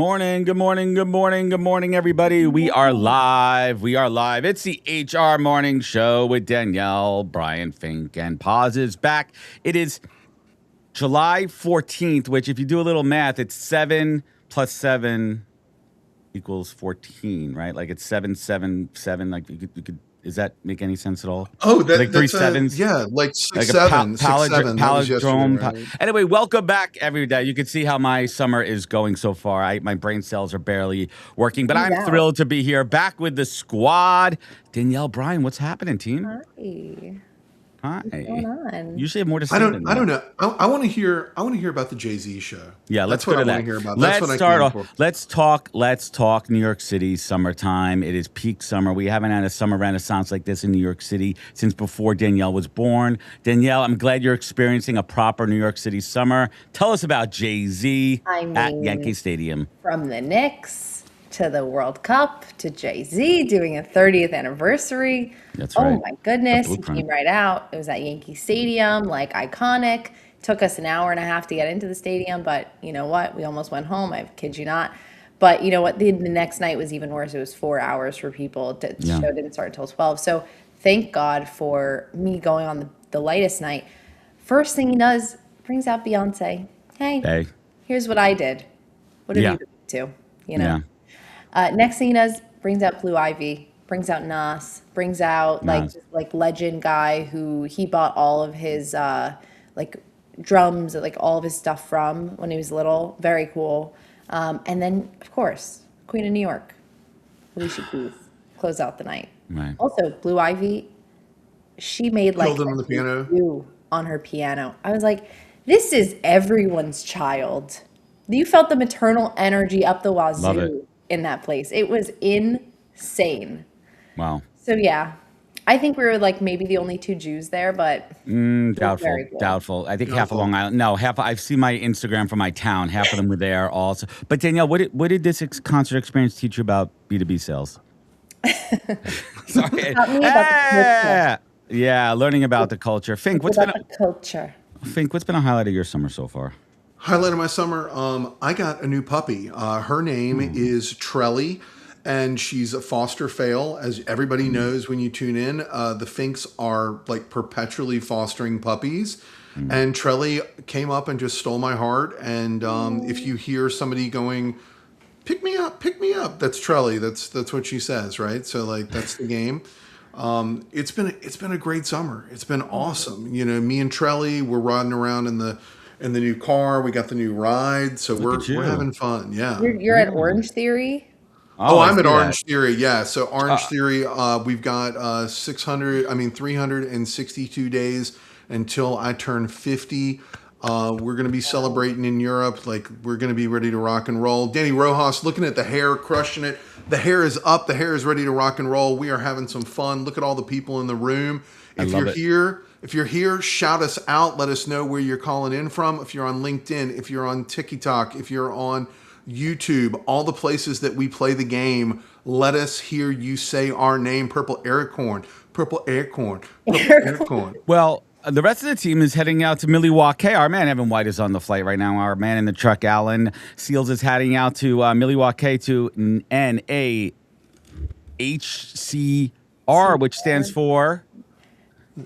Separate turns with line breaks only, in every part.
morning, good morning, good morning, good morning, everybody. We are live. It's the HR Morning Show with Danielle, Brian, Fink, and Paz is back. It is July 14th, which if you do a little math, it's 7 plus 7 equals 14, right? Like it's 777. Like you could. Does that make any sense at all?
Oh,
like three sevens.
Like six, seven.
Palindrome.
Right?
Anyway, welcome back, everybody. You can see how my summer is going so far. My brain cells are barely working, but I'm thrilled to be here, back with the squad. Danielle, Brian, what's happening, team?
Hi.
What's
going on?
Usually have more to say.
I don't know. I want to hear about the Jay-Z show.
Yeah, let's go to that.
Hear about.
Let's start off. Let's talk New York City summertime. It is peak summer. We haven't had a summer renaissance like this in New York City since before Danielle was born. Danielle, I'm glad you're experiencing a proper New York City summer. Tell us about Jay-Z at Yankee Stadium.
From the Knicks to the World Cup to Jay-Z doing a 30th anniversary.
That's right.
Oh my goodness, he came right out. It was at Yankee Stadium, like iconic. Took us an hour and a half to get into the stadium, but you know what? We almost went home. I kid you not. But you know what? The next night was even worse. It was 4 hours for people. The show didn't start until 12. So thank God for me going on the lightest night. First thing he does, brings out Beyonce. Hey. Here's what I did. What have you been up to? You know. Yeah. Next thing he does, brings out Blue Ivy, brings out Nas, brings out like legend guy who he bought all of his like drums, like all of his stuff from when he was little. Very cool. And then of course, Queen of New York, Alicia Keys, close out the night.
Right.
Also, Blue Ivy, she made like
on the piano.
On her piano. I was like, this is everyone's child. You felt the maternal energy up the wazoo in that place. It was insane.
Wow.
So yeah, I think we were like maybe the only two Jews there, but
doubtful. I think half of Long Island. No, half. I've seen my Instagram from my town. Half of them were there also. But Danielle, what did this concert experience teach you about B2B sales? Sorry.
Taught me about the culture.
Yeah, learning about the culture. Fink, what's been a highlight of your summer so far?
Highlight of my summer, I got a new puppy. Her name is Trelly, and she's a foster fail. As everybody knows when you tune in, the Finks are like perpetually fostering puppies. And Trelly came up and just stole my heart. And if you hear somebody going, pick me up, that's Trelly. That's what she says, right? So like that's the game. It's been a great summer. It's been awesome. You know, me and Trelly, we're riding around in the new car. We got the new ride, so we're having fun. Yeah,
you're at Orange Theory.
Oh, I'm at Orange Theory. Yeah, so Orange Theory, we've got 362 days until I turn 50. We're going to be celebrating in Europe. Like we're going to be ready to rock and roll. Danny Rojas looking at the hair, crushing it. The hair is up. The hair is ready to rock and roll. We are having some fun. Look at all the people in the room. If you're here, shout us out. Let us know where you're calling in from. If you're on LinkedIn, if you're on TikTok, if you're on YouTube, all the places that we play the game, let us hear you say our name. Purple Aircorn.
Well, the rest of the team is heading out to Milwaukee. Our man Evan White is on the flight right now. Our man in the truck, Alan Seals, is heading out to Milwaukee to NAHCR, which stands for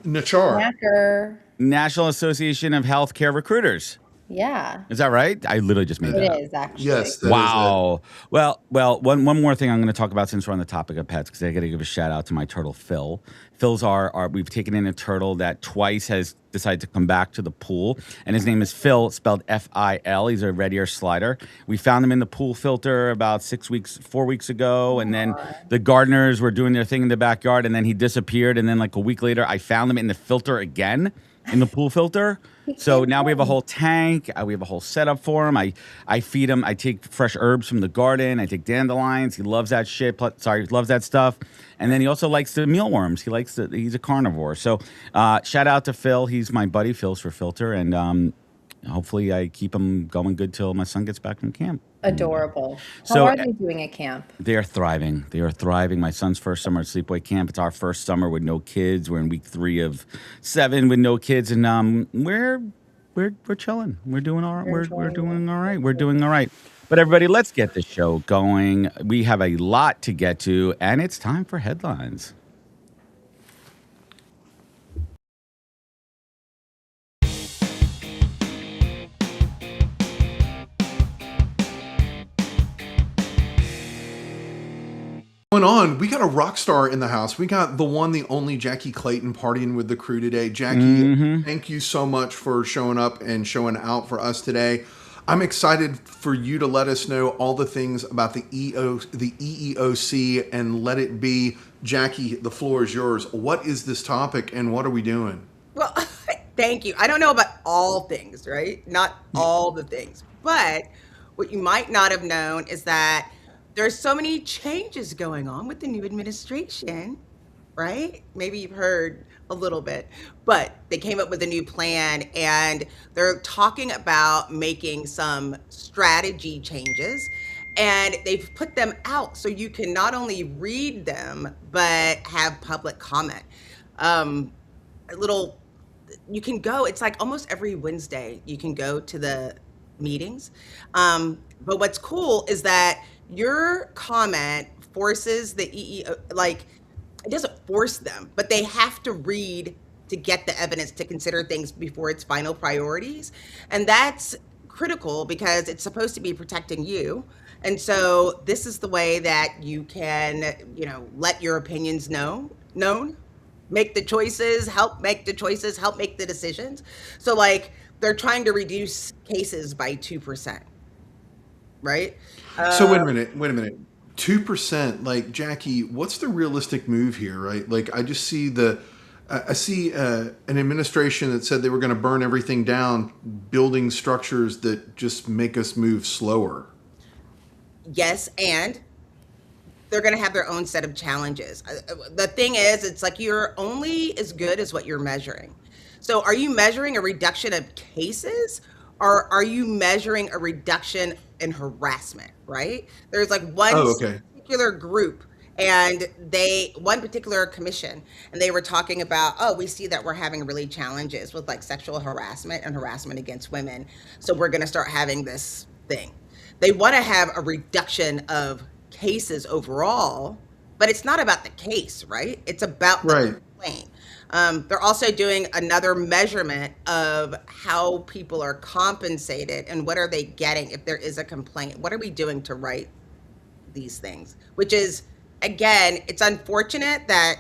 NAHCR.
National Association of Healthcare Recruiters.
Yeah.
Is that right? I literally just made that up.
It is, actually.
Yes.
Wow. Well, one more thing I'm going to talk about since we're on the topic of pets, because I got to give a shout out to my turtle, Phil. Phil's we've taken in a turtle that twice has decided to come back to the pool, and his name is Phil, spelled F-I-L. He's a red ear slider. We found him in the pool filter about 4 weeks ago, and then the gardeners were doing their thing in the backyard, and then he disappeared, and then like a week later, I found him in the filter again, in the pool filter. So now we have a whole tank. We have a whole setup for him. I feed him. I take fresh herbs from the garden. I take dandelions. He loves that shit. He loves that stuff. And then he also likes the mealworms. He's a carnivore. So shout out to Phil. He's my buddy. Phil's for Filter. And hopefully I keep him going good till my son gets back from camp.
Adorable. How are they doing at camp?
They are thriving. My son's first summer at sleepaway camp. It's our first summer with no kids. We're in week 3 of 7 with no kids, and we're we're chilling. We're doing all right.
We're
We're
enjoying
doing
it.
all right. We're doing all right. But everybody, let's get the show going. We have a lot to get to, and it's time for headlines.
Going on, we got a rock star in the house. We got the one, the only Jackye Clayton partying with the crew today. Jackye, thank you so much for showing up and showing out for us today. I'm excited for you to let us know all the things about the EEOC and let it be. Jackye, the floor is yours. What is this topic and what are we doing?
Well, thank you. I don't know about all things, right? Not all the things. But what you might not have known is that there's so many changes going on with the new administration, right? Maybe you've heard a little bit, but they came up with a new plan and they're talking about making some strategy changes, and they've put them out so you can not only read them, but have public comment. A little You can go, it's like almost every Wednesday you can go to the meetings. But what's cool is that your comment forces the EEO, like it doesn't force them, but they have to read to get the evidence to consider things before its final priorities. And that's critical because it's supposed to be protecting you. And so this is the way that you can, let your opinions known, make the choices, help make the choices, help make the decisions. So like they're trying to reduce cases by 2%, right?
So wait a minute. 2%, like Jackye, what's the realistic move here, right? Like I just see I see an administration that said they were going to burn everything down, building structures that just make us move slower.
Yes, and they're going to have their own set of challenges. The thing is, it's like you're only as good as what you're measuring. So are you measuring a reduction of cases, or are you measuring a reduction in harassment, right? There's like one
Oh, okay.
particular group and one particular commission, and they were talking about, oh, we see that we're having really challenges with like sexual harassment and harassment against women. So we're going to start having this thing. They want to have a reduction of cases overall, but it's not about the case, right? It's about the
Right.
complaint. They're also doing another measurement of how people are compensated and what are they getting if there is a complaint. What are we doing to right these things? Which is, again, it's unfortunate that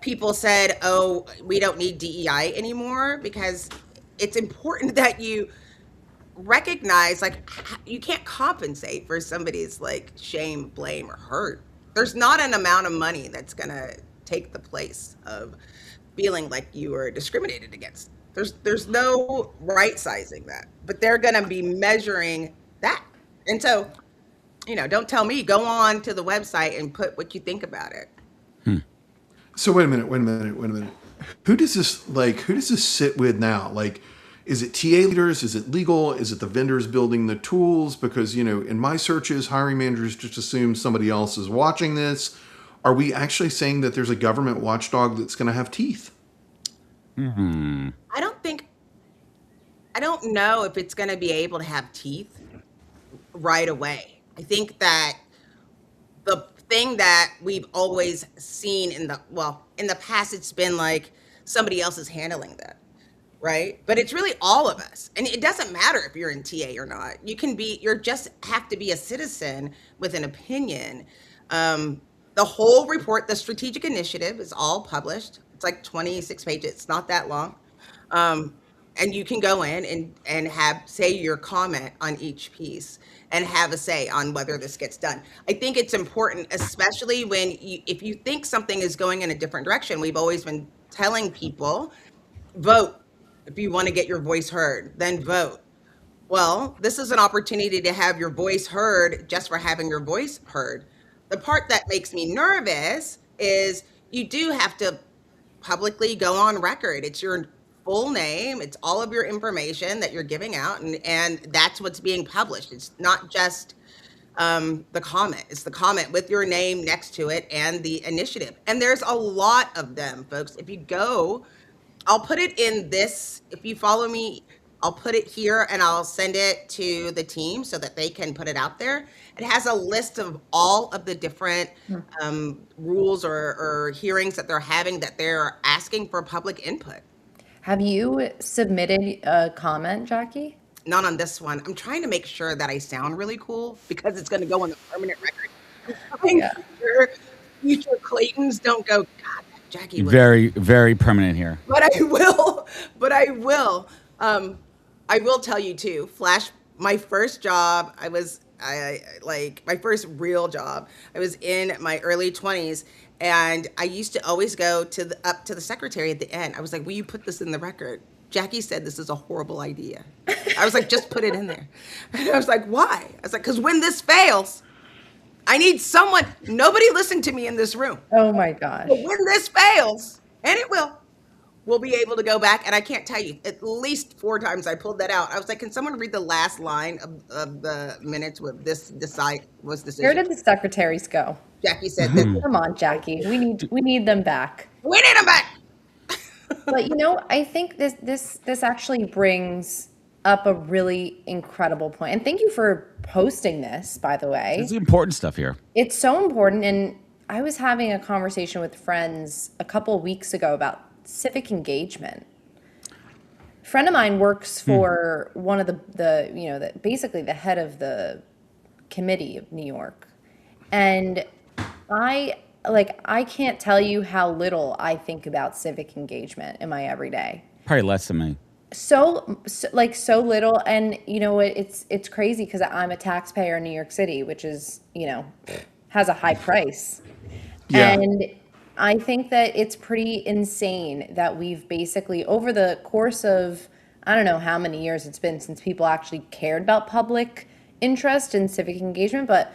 people said, oh, we don't need DEI anymore, because it's important that you recognize like you can't compensate for somebody's like shame, blame, or hurt. There's not an amount of money that's gonna take the place of feeling like you were discriminated against. There's no right sizing that, but they're gonna be measuring that. And so, don't tell me, go on to the website and put what you think about it.
So wait a minute. Who does this sit with now? Like, is it TA leaders? Is it legal? Is it the vendors building the tools? Because, in my searches, hiring managers just assume somebody else is watching this. Are we actually saying that there's a government watchdog that's going to have teeth?
I don't know if it's going to be able to have teeth right away. I think that the thing that we've always seen in the past, it's been like somebody else is handling that, right? But it's really all of us. And it doesn't matter if you're in TA or not. You're just have to be a citizen with an opinion. The whole report, the strategic initiative, is all published. It's like 26 pages. It's not that long. And you can go in and say your comment on each piece and have a say on whether this gets done. I think it's important, especially if you think something is going in a different direction. We've always been telling people, vote. If you want to get your voice heard, then vote. Well, this is an opportunity to have your voice heard just for having your voice heard. The part that makes me nervous is you do have to publicly go on record. It's your full name. It's all of your information that you're giving out, and that's what's being published. It's not just the comment. It's the comment with your name next to it and the initiative. And there's a lot of them, folks. If you go, I'll put it in this. If you follow me I'll put it here and I'll send it to the team so that they can put it out there. It has a list of all of the different rules or hearings that they're having that they're asking for public input.
Have you submitted a comment, Jackye?
Not on this one. I'm trying to make sure that I sound really cool because it's going to go on the permanent record. I'm sure future Claytons don't go, God, Jackye was
Very, very permanent here.
But I will. But I will. I will tell you too. My first job, my first real job. I was in my early 20s, and I used to always go up to the secretary at the end. I was like, "Will you put this in the record?" Jackye said this is a horrible idea. I was like, "Just put it in there." And I was like, "Why?" I was like, "Because when this fails, I need someone." Nobody listened to me in this room.
Oh my gosh.
But when this fails, and it will, we'll be able to go back. And I can't tell you, at least 4 times I pulled that out. I was like, can someone read the last line of the minutes with this decision?
Where did the secretaries go?
Jackye said this.
Come on, Jackye. We need them back.
We need them back.
But I think this actually brings up a really incredible point. And thank you for posting this, by the way.
It's the important stuff here.
It's so important. And I was having a conversation with friends a couple of weeks ago about civic engagement. A friend of mine works for one of basically the head of the committee of New York. And I can't tell you how little I think about civic engagement in my everyday.
Probably less than me.
So little. And it's crazy because I'm a taxpayer in New York City, which is, has a high price.
Yeah.
And I think that it's pretty insane that we've basically, over the course of, I don't know how many years it's been since people actually cared about public interest and civic engagement, but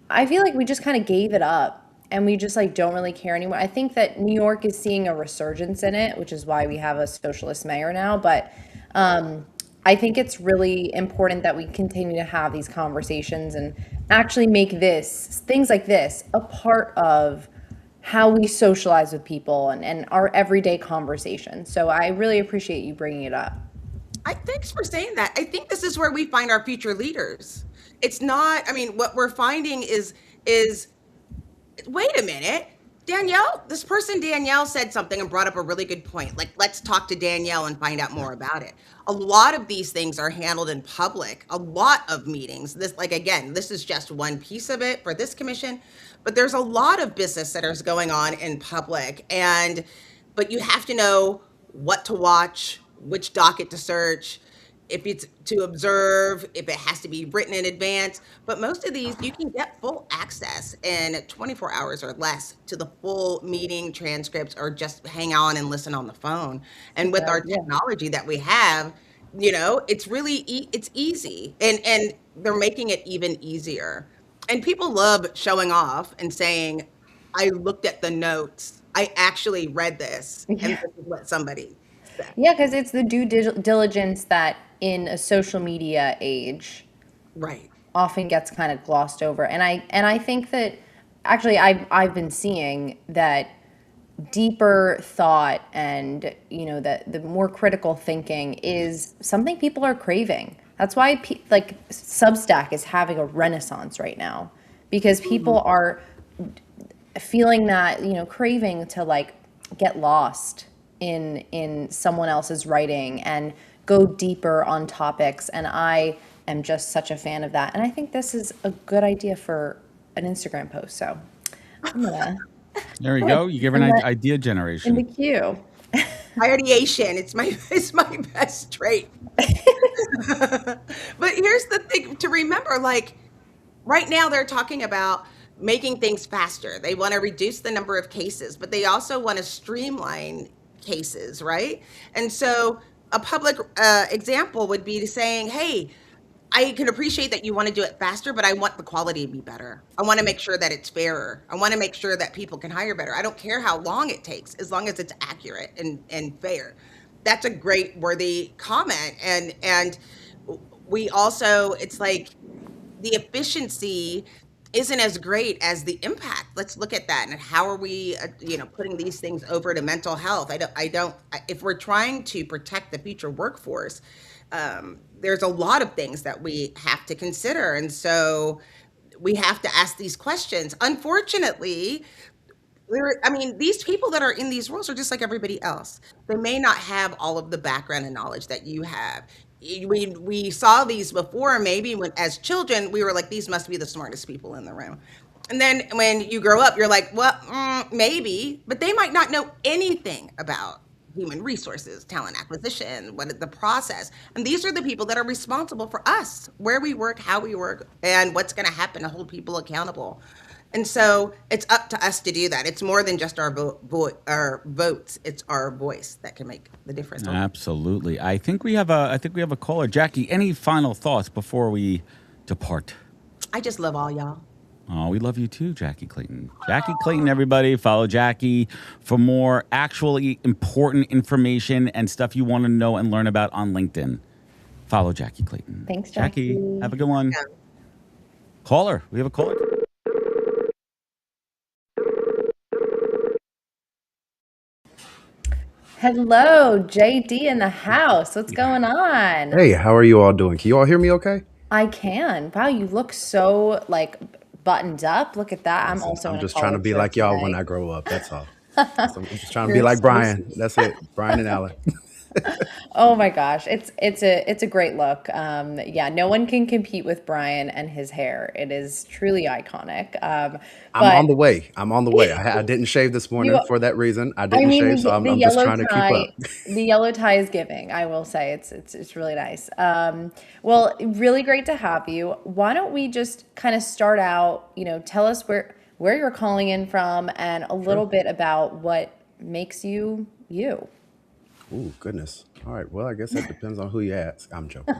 I feel like we just kind of gave it up and we just don't really care anymore. I think that New York is seeing a resurgence in it, which is why we have a socialist mayor now. But I think it's really important that we continue to have these conversations and actually make things like this a part of how we socialize with people and our everyday conversation. So I really appreciate you bringing it up.
Thanks for saying that. I think this is where we find our future leaders. It's not, what we're finding is wait a minute, this person Danielle said something and brought up a really good point. Like, let's talk to Danielle and find out more about it. A lot of these things are handled in public, a lot of meetings. This is just one piece of it for this commission, but there's a lot of business that is going on in public. But you have to know what to watch, which docket to search, if it's to observe, if it has to be written in advance. But most of these, you can get full access in 24 hours or less to the full meeting transcripts, or just hang on and listen on the phone. And with our technology that we have, it's really, it's easy. And they're making it even easier. And people love showing off and saying, I looked at the notes, I actually read this, and this is what somebody said.
Yeah, because it's the due diligence that in a social media age,
right,
often gets kind of glossed over. And I think that actually I've been seeing that deeper thought and the more critical thinking is something people are craving. That's why Substack is having a renaissance right now, because people are feeling that craving to get lost in someone else's writing and go deeper on topics. And I am just such a fan of that. And I think this is a good idea for an Instagram post. So I'm gonna.
There we go. You give her an idea generation.
In the queue.
Ideation. It's my best trait. But here's the thing to remember, right now they're talking about making things faster. They want to reduce the number of cases, but they also want to streamline cases, right? And so a public example would be saying, hey, I can appreciate that you want to do it faster, but I want the quality to be better. I want to make sure that it's fairer. I want to make sure that people can hire better. I don't care how long it takes, as long as it's accurate and fair. That's a great worthy comment. And we also, it's like the efficiency isn't as great as the impact. Let's look at that, and how are we, putting these things over to mental health? If we're trying to protect the future workforce, there's a lot of things that we have to consider, and so we have to ask these questions. Unfortunately, these people that are in these roles are just like everybody else. They may not have all of the background and knowledge that you have. We saw these before, maybe when as children, we were like, these must be the smartest people in the room. And then when you grow up, you're like, well, maybe, but they might not know anything about human resources, talent acquisition, what is the process. And these are the people that are responsible for us, where we work, how we work, and what's going to happen to hold people accountable. And so it's up to us to do that. It's more than just our votes. It's our voice that can make the difference.
Absolutely. I think we have a caller. Jackye, any final thoughts before we depart?
I just love all y'all.
Oh, we love you too, Jackye Clayton. Jackye Clayton, everybody. Follow Jackye for more actually important information and stuff you want to know and learn about on LinkedIn. Follow Jackye Clayton.
Thanks, Jackye.
Have a good one. Yeah. Caller. We have a caller.
Hello, JD in the house. What's going on?
Hey, how are you all doing? Can you all hear me okay?
I can. Wow, you look so buttoned up. Look at that.
I'm just trying to be like y'all when I grow up. That's all. So I'm just trying to be like Brian. That's it. Brian and Alan.
Oh my gosh, it's a great look. Yeah, no one can compete with Brian and his hair. It is truly iconic.
I'm on the way. I didn't shave this morning for that reason. I didn't shave, so I'm just trying to keep up.
The yellow tie is giving, I will say. It's really nice. Well, really great to have you. Why don't we just kind of start out, tell us where you're calling in from and a little bit about what makes you you.
Oh, goodness. All right. Well, I guess that depends on who you ask. I'm joking.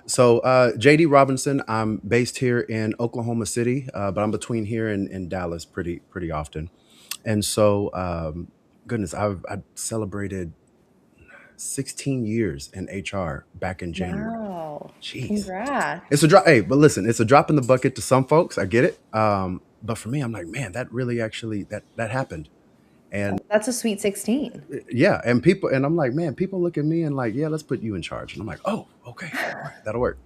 So JD Robinson, I'm based here in Oklahoma City, but I'm between here and Dallas pretty often. And so, goodness, I celebrated 16 years in HR back in January.
Wow.
Jeez.
Congrats.
It's a drop. Hey, but listen, it's a drop in the bucket to some folks. I get it. But for me, I'm like, man, that really actually, that happened. And
that's a sweet 16.
Yeah. And I'm like, man, people look at me and like, yeah, let's put you in charge. And I'm like, oh, okay, all right, that'll work.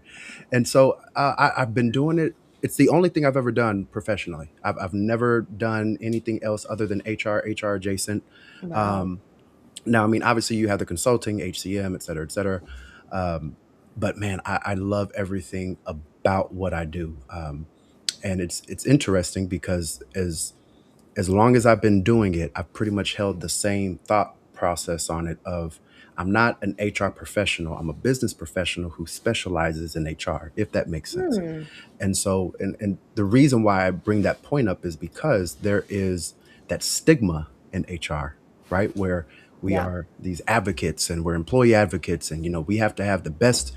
And so I've been doing it. It's the only thing I've ever done professionally. I've never done anything else other than HR adjacent.
Wow.
Now, I mean, obviously you have the consulting, HCM, et cetera, et cetera. But man, I love everything about what I do. And it's interesting because as long as I've been doing it, I've pretty much held the same thought process on it of I'm not an HR professional. I'm a business professional who specializes in HR, if that makes sense. And so, and the reason why I bring that point up is because there is that stigma in HR, right? Where we are these advocates and we're employee advocates and, we have to have the best,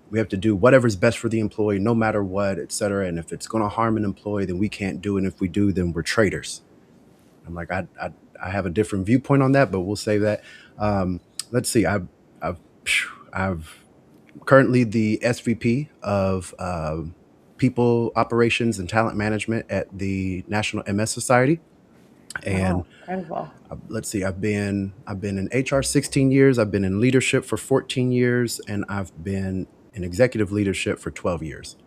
we have to do whatever's best for the employee, no matter what, et cetera. And if it's going to harm an employee, then we can't do it. And if we do, then we're traitors. I'm like, I have a different viewpoint on that, but we'll save that. Let's see. I've currently the SVP of people operations and talent management at the National MS Society. And let's see, I've been in HR 16 years. I've been in leadership for 14 years, and I've been in executive leadership for 12 years.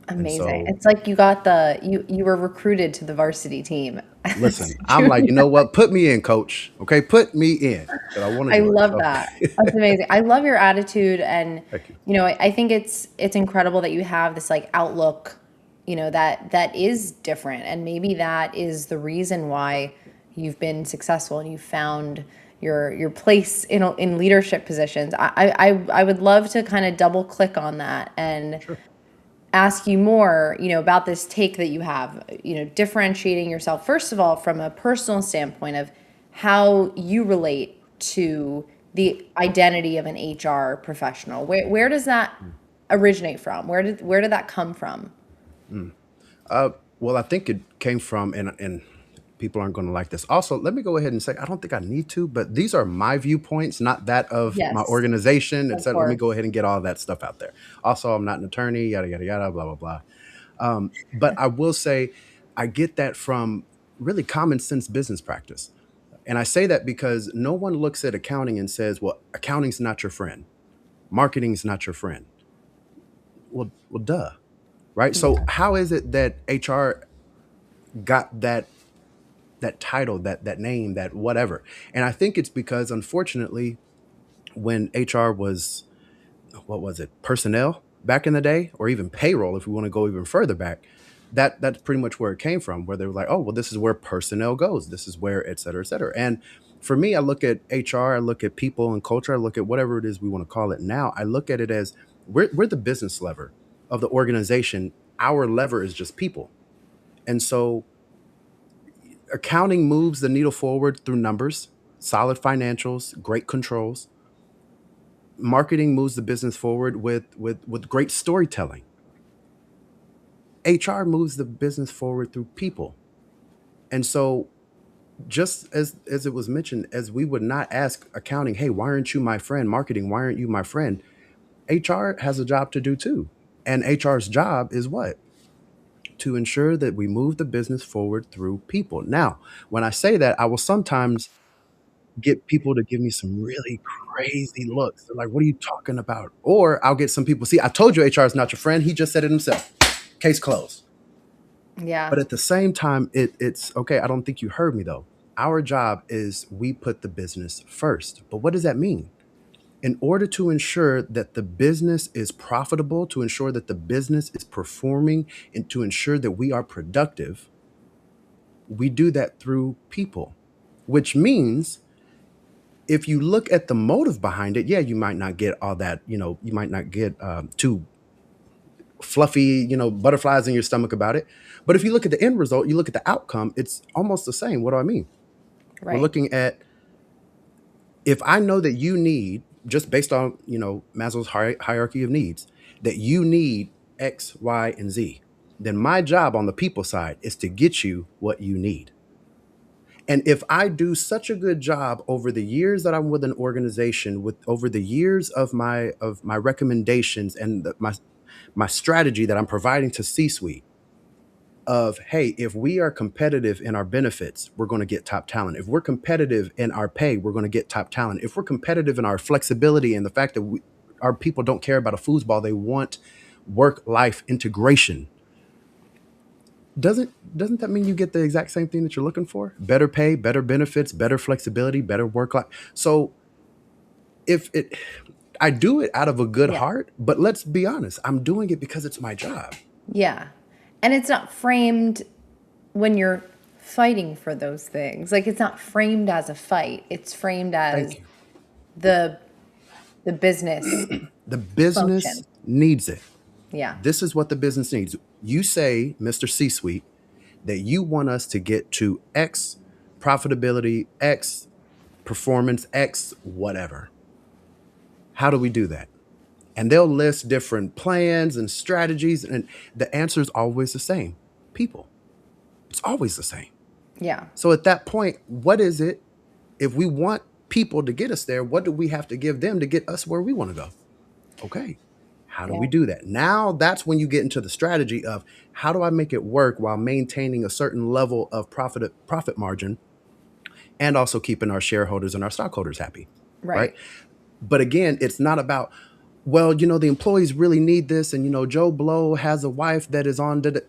Amazing. So, it's like you got you were recruited to the varsity team.
Listen, I'm like, you know what? Put me in, coach. Okay, put me in.
I love that. That's amazing. I love your attitude, and I think it's incredible that you have this outlook, that is different, and maybe that is the reason why you've been successful and you found your place in leadership positions. I would love to kind of double click on that and ask you more, about this take that you have, differentiating yourself, first of all, from a personal standpoint of how you relate to the identity of an HR professional. Where does that originate from? Where did that come from?
Well, I think it came from, and people aren't going to like this. Also, let me go ahead and say, I don't think I need to, but these are my viewpoints, not that of my organization, et cetera. Let me go ahead and get all that stuff out there. Also, I'm not an attorney, yada, yada, yada, blah, blah, But I will say, I get that from really common sense business practice. And I say that because no one looks at accounting and says, well, accounting's not your friend. Marketing's not your friend. Well, duh. Right. So
Yeah.
how is it that HR got that title, that name, that whatever? And I think it's because, unfortunately, when HR was, what was it, personnel back in the day, or even payroll, if we want to go even further back, that's pretty much where it came from, where they were like, oh, well, this is where personnel goes. This is where, et cetera, et cetera. And for me, I look at HR, I look at people and culture, I look at whatever it is we want to call it now. I look at it as we're the business lever of the organization. Our lever is just people. And so accounting moves the needle forward through numbers, solid financials, great controls. Marketing moves the business forward with great storytelling. HR moves the business forward through people. And so, just as it was mentioned, as we would not ask accounting, hey, why aren't you my friend? Marketing, why aren't you my friend? HR has a job to do too. And HR's job is what? To ensure that we move the business forward through people. Now, when I say that, I will sometimes get people to give me some really crazy looks. They're like, what are you talking about? Or I'll get some people, see, I told you HR is not your friend. He just said it himself. Case closed.
Yeah.
But at the same time, it's okay. I don't think you heard me though. Our job is we put the business first. But what does that mean? In order to ensure that the business is profitable, to ensure that the business is performing, and to ensure that we are productive, we do that through people, which means if you look at the motive behind it, yeah, you might not get all that, you might not get too fluffy, butterflies in your stomach about it. But if you look at the end result, you look at the outcome, it's almost the same. What do I mean? We're
Right.
looking at, if I know that you need, just based on, Maslow's hierarchy of needs, that you need X, Y, and Z, then my job on the people side is to get you what you need. And if I do such a good job over the years that I'm with an organization, with over the years of my recommendations and my strategy that I'm providing to C-suite, of, hey, if we are competitive in our benefits, we're going to get top talent. If we're competitive in our pay, we're going to get top talent. If we're competitive in our flexibility and the fact that our people don't care about a foosball, they want work-life integration. Doesn't that mean you get the exact same thing that you're looking for? Better pay, better benefits, better flexibility, better work life. So I do it out of a good
Yeah.
heart, but let's be honest, I'm doing it because it's my job.
Yeah. And it's not framed when you're fighting for those things. Like, it's not framed as a fight. It's framed as
Thank you.
the business
The business
function.
needs it.
Yeah.
This is what the business needs. You say, Mr. C-Suite, that you want us to get to X profitability, X performance, X whatever. How do we do that? And they'll list different plans and strategies, and the answer is always the same. People. It's always the same.
Yeah.
So at that point, what is it? If we want people to get us there, what do we have to give them to get us where we want to go? Okay. How do we do that? Now that's when you get into the strategy of, how do I make it work while maintaining a certain level of profit margin and also keeping our shareholders and our stockholders happy.
Right.
But again, it's not about, well, the employees really need this, and Joe Blow has a wife that is on the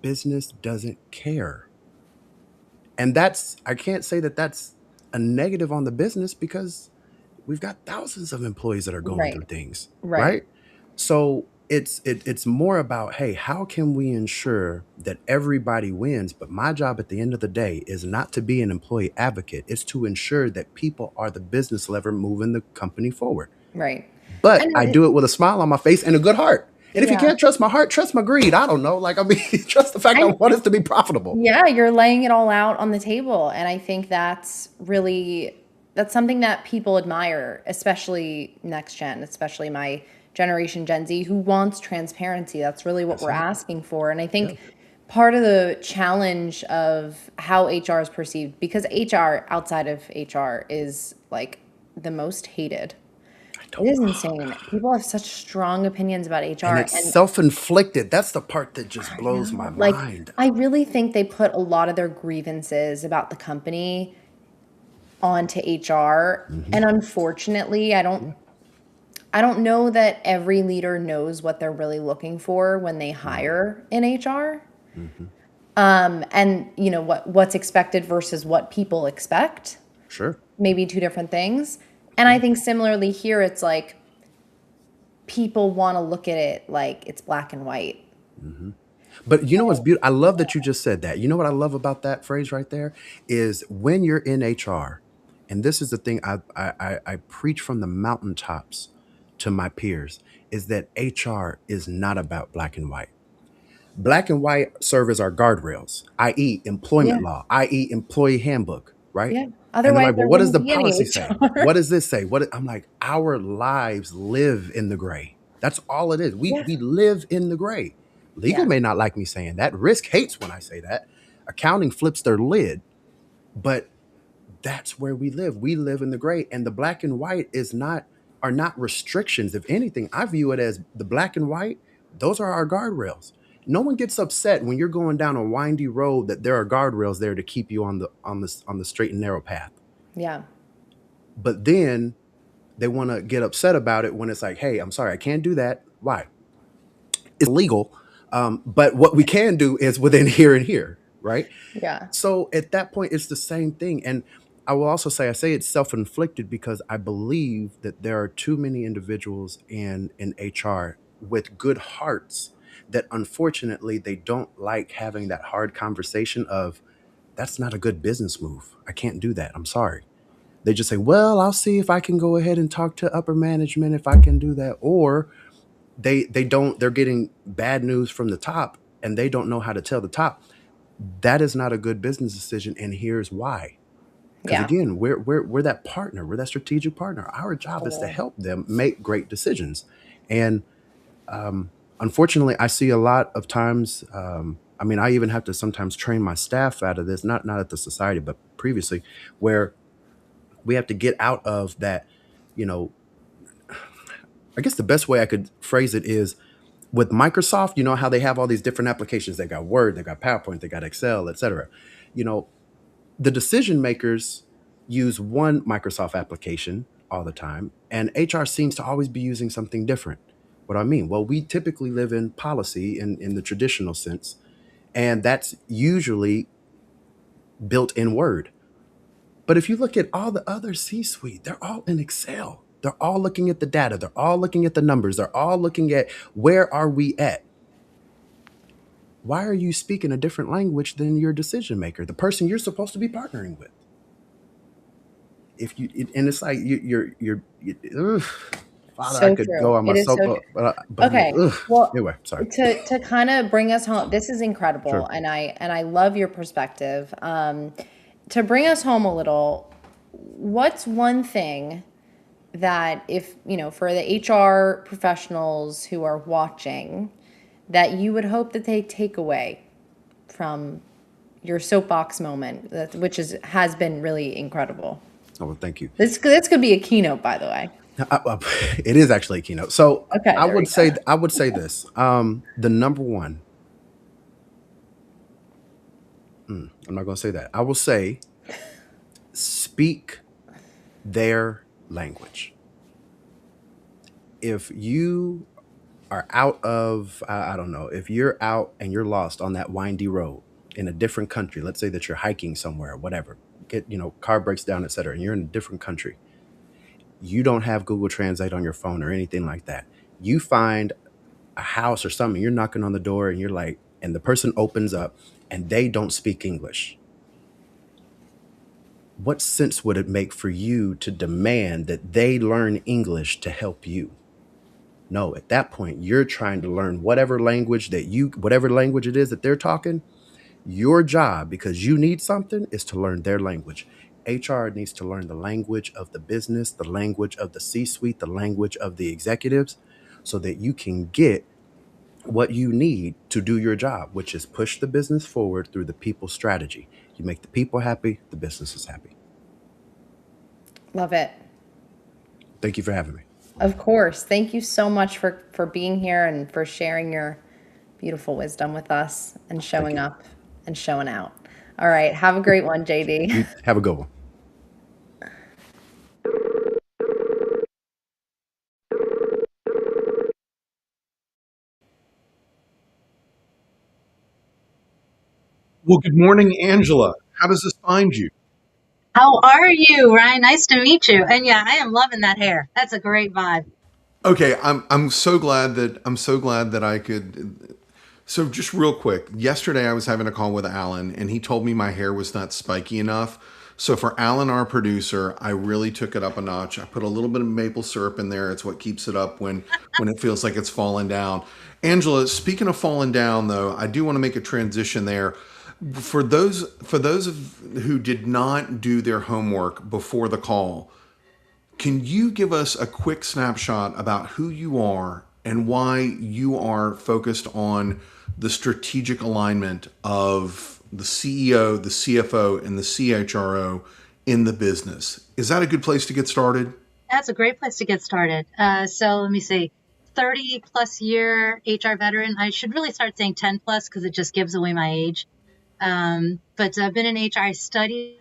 business doesn't care. And I can't say that that's a negative on the business, because we've got thousands of employees that are going
Right.
through things,
Right.
right? So it's more about, hey, how can we ensure that everybody wins? But my job at the end of the day is not to be an employee advocate. It's to ensure that people are the business lever moving the company forward.
Right.
But
And
I do it with a smile on my face and a good heart. And if you
Yeah.
can't trust my heart, trust my greed. I don't know. Trust the fact I
And-
want us to be profitable.
Yeah, you're laying it all out on the table. And I think that's something that people admire, especially next gen, especially my generation, Gen Z, who wants transparency. That's really what we're asking for. And I think part of the challenge of how HR is perceived, because HR outside of HR is like the most hated. It is insane. People have such strong opinions about
And
HR,
it's
and
self-inflicted. That's the part that just
I
blows my
know, like,
mind.
I really think they put a lot of their grievances about the company onto HR, and unfortunately, I don't know that every leader knows what they're really looking for when they hire in HR.
Mm-hmm.
And what's expected versus what people expect,
Sure.
maybe two different things. And I think similarly here, it's like people want to look at it like it's black and white.
But you know what's beautiful? I love that you just said that. You know what I love about that phrase right there is when you're in HR, and this is the thing I preach from the mountaintops to my peers, is that HR is not about black and white. Black and white serve as our guardrails, i.e.,
Yeah,
employment law, i.e., employee handbook, right?
yeah.
And they're
Otherwise,
like, well,
there
what does
wouldn't
the
be any
policy say?
HR.
What does this say? I'm like, our lives live in the gray. That's all it is.
Yeah,
We live in the gray. Legal
yeah,
may not like me saying that. Risk hates when I say that. Accounting flips their lid, but that's where we live. We live in the gray, and the black and white are not restrictions. If anything, I view it as the black and white. Those are our guardrails. No one gets upset when you're going down a windy road that there are guardrails there to keep you on the straight and narrow path.
yeah,
But then they want to get upset about it when it's like, hey, I'm sorry, I can't do that. Why? It's illegal. But what we can do is within here and here, right?
yeah.
So at that point, it's the same thing. And I will also say, I say it's self-inflicted because I believe that there are too many individuals in HR with good hearts that unfortunately they don't like having that hard conversation of that's not a good business move. I can't do that. I'm sorry. They just say, well, I'll see if I can go ahead and talk to upper management if I can do that. Or they're getting bad news from the top and they don't know how to tell the top. That is not a good business decision. And here's why. Because
Yeah.
again, we're that partner, we're that strategic partner. Our job is to
Totally.
help them make great decisions. And unfortunately, I see a lot of times. I mean, I even have to sometimes train my staff out of this, not at the society, but previously, where we have to get out of that. You know, I guess the best way I could phrase it is with Microsoft. You know how they have all these different applications. They got Word, they got PowerPoint, they got Excel, etc. You know, the decision makers use one Microsoft application all the time, and HR seems to always be using something different. What do I mean? Well, we typically live in policy in the traditional sense, and that's usually built in Word. But if you look at all the other C-suite, they're all in Excel. They're all looking at the data. They're all looking at the numbers. They're all looking at where are we at? Why are you speaking a different language than your decision maker, the person you're supposed to be partnering with? And it's like ugh. Father, I
So
could
true.
go on my
It is so
soapbox,
true.
but
Okay.
ugh.
Well,
Anyway, sorry.
to kind of bring us home, this is incredible,
Sure.
and I love your perspective. To bring us home a little, what's one thing that if, for the HR professionals who are watching, that you would hope that they take away from your soapbox moment, which has been really incredible.
Oh, well, thank you.
This could be a keynote, by the way.
It is actually a keynote. So
Okay, there we go.
I would say this. The number one. I'm not going to say that. I will say, speak their language. If you are out of, I don't know, if you're out and you're lost on that windy road in a different country, let's say that you're hiking somewhere, whatever, car breaks down, etc., and you're in a different country, you don't have Google Translate on your phone or anything like that. You find a house or something, you're knocking on the door and you're like, and the person opens up and they don't speak English. What sense would it make for you to demand that they learn English to help you? No, at that point, you're trying to learn whatever language it is that they're talking. Your job, because you need something, is to learn their language. HR needs to learn the language of the business, the language of the C-suite, the language of the executives, so that you can get what you need to do your job, which is push the business forward through the people strategy. You make the people happy, the business is happy.
Love it.
Thank you for having me.
Of course. Thank you so much for being here and for sharing your beautiful wisdom with us and showing
you.
up and showing out. All right. Have a great one, JD.
You have a good one.
Well, good morning, Angela. How does this find you?
How are you, Ryan? Nice to meet you. And yeah, I am loving that hair. That's a great vibe.
Okay, I'm so glad that I could. So just real quick, yesterday I was having a call with Alan, and he told me my hair was not spiky enough. So for Alan, our producer, I really took it up a notch. I put a little bit of maple syrup in there. It's what keeps it up when it feels like it's falling down. Angela, speaking of falling down, though, I do want to make a transition there. For those who did not do their homework before the call, can you give us a quick snapshot about who you are and why you are focused on the strategic alignment of the CEO, the CFO, and the CHRO in the business? Is that a good place to get started?
That's a great place to get started. So let me see. 30 plus year HR veteran. I should really start saying 10 plus because it just gives away my age. But I've been in HR. I studied.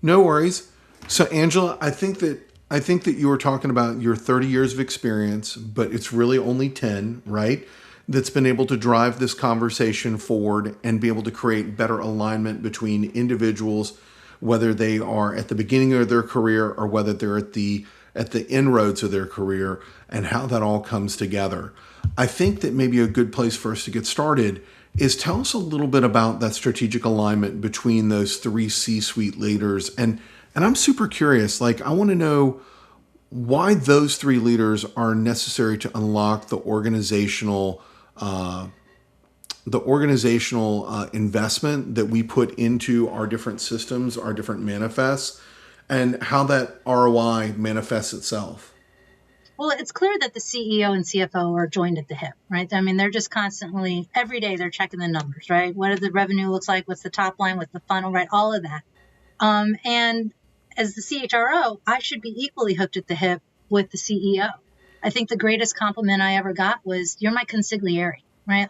No worries. So Angela, I think that you were talking about your 30 years of experience, but it's really only 10, right? That's been able to drive this conversation forward and be able to create better alignment between individuals, whether they are at the beginning of their career or whether they're at the inroads of their career, and how that all comes together. I think that maybe a good place for us to get started is tell us a little bit about that strategic alignment between those three C-suite leaders. And I'm super curious, like I want to know why those three leaders are necessary to unlock the organizational investment that we put into our different systems, our different manifests, and how that ROI manifests itself.
Well, it's clear that the CEO and CFO are joined at the hip, right? I mean, they're just constantly, every day, they're checking the numbers, right? What does the revenue looks like? What's the top line? What's the funnel, right? All of that. And as the CHRO, I should be equally hooked at the hip with the CEO. I think the greatest compliment I ever got was, "You're my consigliere," right?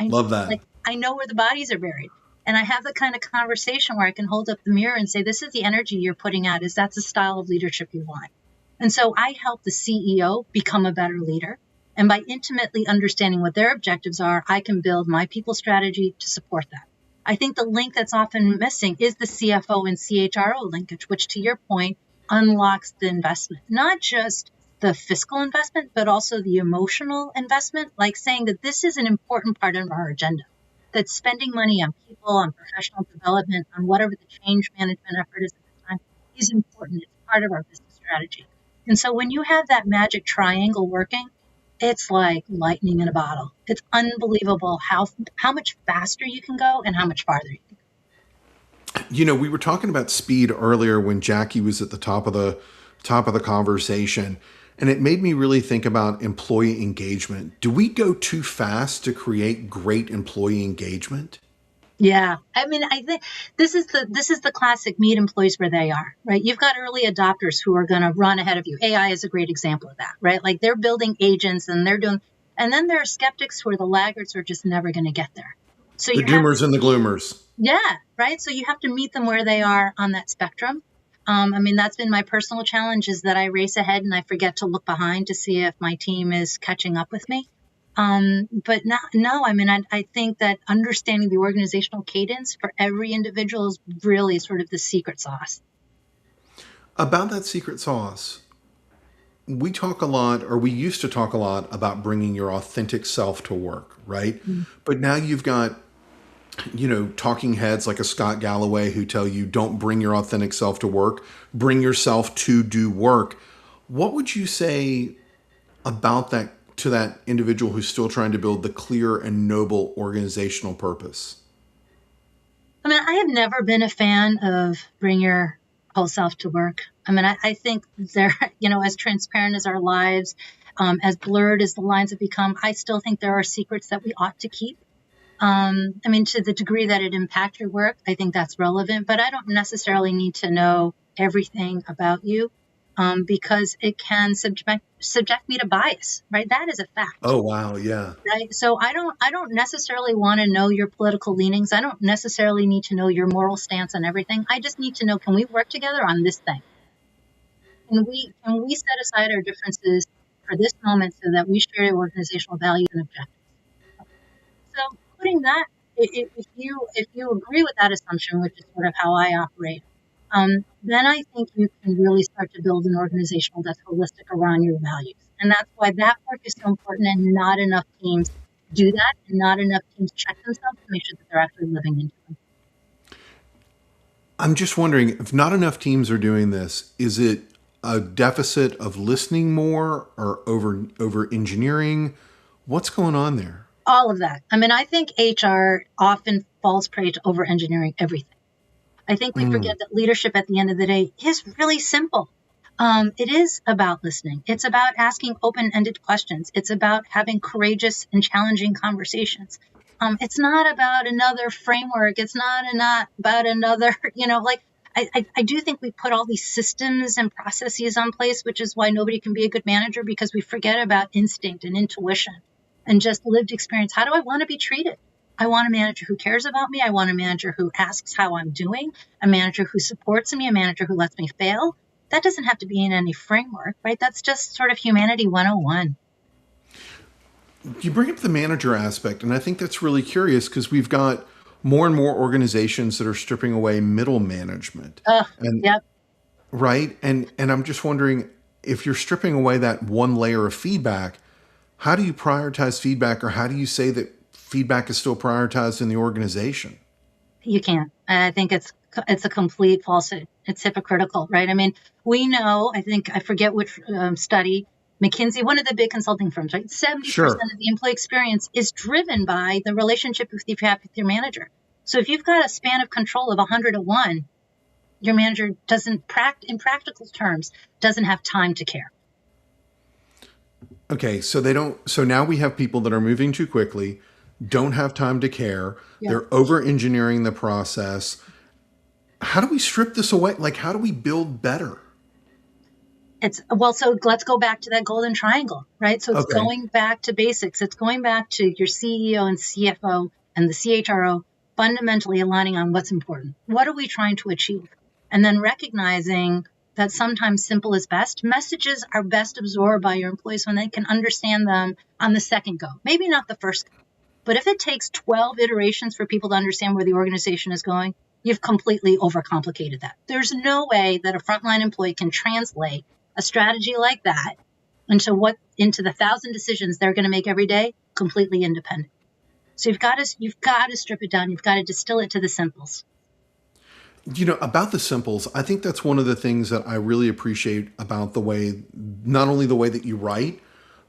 Love that.
Like I know where the bodies are buried, and I have the kind of conversation where I can hold up the mirror and say, "This is the energy you're putting out. Is that's the style of leadership you want?" And so I help the CEO become a better leader. And by intimately understanding what their objectives are, I can build my people strategy to support that. I think the link that's often missing is the CFO and CHRO linkage, which to your point unlocks the investment, not just the fiscal investment, but also the emotional investment, like saying that this is an important part of our agenda, that spending money on people, on professional development, on whatever the change management effort is at this time is important. It's part of our business strategy. And so when you have that magic triangle working, it's like lightning in a bottle. It's unbelievable how much faster you can go and how much farther you can go.
We were talking about speed earlier when Jackye was at the top of the conversation, and it made me really think about employee engagement. Do we go too fast to create great employee engagement?
Yeah. I mean, I think this is the classic meet employees where they are, right? You've got early adopters who are going to run ahead of you. AI is a great example of that, right? Like they're building agents and and then there are skeptics who are the laggards who are just never going to get there. So
The
you have
doomers and the gloomers.
Yeah, right. So you have to meet them where they are on that spectrum. I mean, that's been my personal challenge is that I race ahead and I forget to look behind to see if my team is catching up with me. But no, I mean, I think that understanding the organizational cadence for every individual is really sort of the secret sauce.
About that secret sauce, we talk a lot, or we used to talk a lot about bringing your authentic self to work, right? But now you've got, talking heads like a Scott Galloway who tell you don't bring your authentic self to work, bring yourself to do work. What would you say about that to that individual who's still trying to build the clear and noble organizational purpose?
I mean, I have never been a fan of bring your whole self to work. I mean, I think they're, as transparent as our lives, as blurred as the lines have become, I still think there are secrets that we ought to keep. I mean, to the degree that it impacts your work, I think that's relevant, but I don't necessarily need to know everything about you, because it can subject me to bias, right? That is a fact.
Oh, wow. Yeah.
Right. So I don't necessarily want to know your political leanings. I don't necessarily need to know your moral stance on everything. I just need to know, can we work together on this thing? Can we set aside our differences for this moment so that we share organizational values and objectives? So putting that, if you agree with that assumption, which is sort of how I operate, then I think you can really start to build an organizational that's holistic around your values. And that's why that work is so important, and not enough teams do that, and not enough teams check themselves to make sure that they're actually living into them.
I'm just wondering, if not enough teams are doing this, is it a deficit of listening more or over engineering? What's going on there?
All of that. I mean, I think HR often falls prey to over engineering everything. I think we forget that leadership at the end of the day is really simple. It is about listening. It's about asking open-ended questions. It's about having courageous and challenging conversations. It's not about another framework. It's not about another, I do think we put all these systems and processes on place, which is why nobody can be a good manager, because we forget about instinct and intuition and just lived experience. How do I want to be treated? I want a manager who cares about me. I want a manager who asks how I'm doing, a manager who supports me, a manager who lets me fail. That doesn't have to be in any framework, right? That's just sort of humanity 101.
You bring up the manager aspect, and I think that's really curious because we've got more and more organizations that are stripping away middle management.
Yep.
Right? And I'm just wondering, if you're stripping away that one layer of feedback, how do you prioritize feedback, or how do you say that feedback is still prioritized in the organization?
You can't. I think it's a complete falsehood. It's hypocritical, right? I mean, we know, I forget which study, McKinsey, one of the big consulting firms, right? 70%
Sure.
of the employee experience is driven by the relationship you have with your manager. So if you've got a span of control of 100 to 1, your manager doesn't, in practical terms, doesn't have time to care.
Okay, so now we have people that are moving too quickly, don't have time to care.
Yeah.
They're over engineering the process. How do we strip this away? Like, how do we build better?
So let's go back to that golden triangle, right? So it's
Okay.
going back to basics. It's going back to your CEO and CFO and the CHRO fundamentally aligning on what's important. What are we trying to achieve? And then recognizing that sometimes simple is best. Messages are best absorbed by your employees when they can understand them on the second go, maybe not the first go. But if it takes 12 iterations for people to understand where the organization is going, you've completely overcomplicated that. There's no way that a frontline employee can translate a strategy like that into the 1,000 decisions they're going to make every day, completely independent. So you've got to strip it down. You've got to distill it to the simples.
About the simples, I think that's one of the things that I really appreciate about not only the way that you write,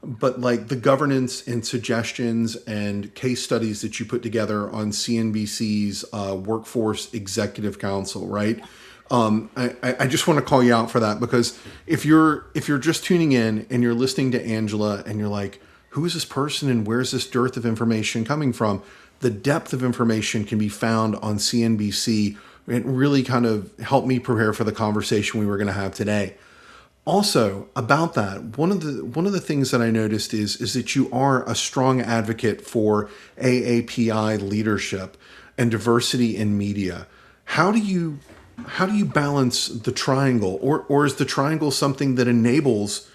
but like the governance and suggestions and case studies that you put together on CNBC's Workforce Executive Council, right? I just want to call you out for that, because if you're just tuning in and you're listening to Angela and you're like, who is this person and where's this dearth of information coming from? The depth of information can be found on CNBC. It really kind of helped me prepare for the conversation we were going to have today. Also, about that, one of the things that I noticed is that you are a strong advocate for AAPI leadership and diversity in media. How do you balance the triangle, or is the triangle something that enables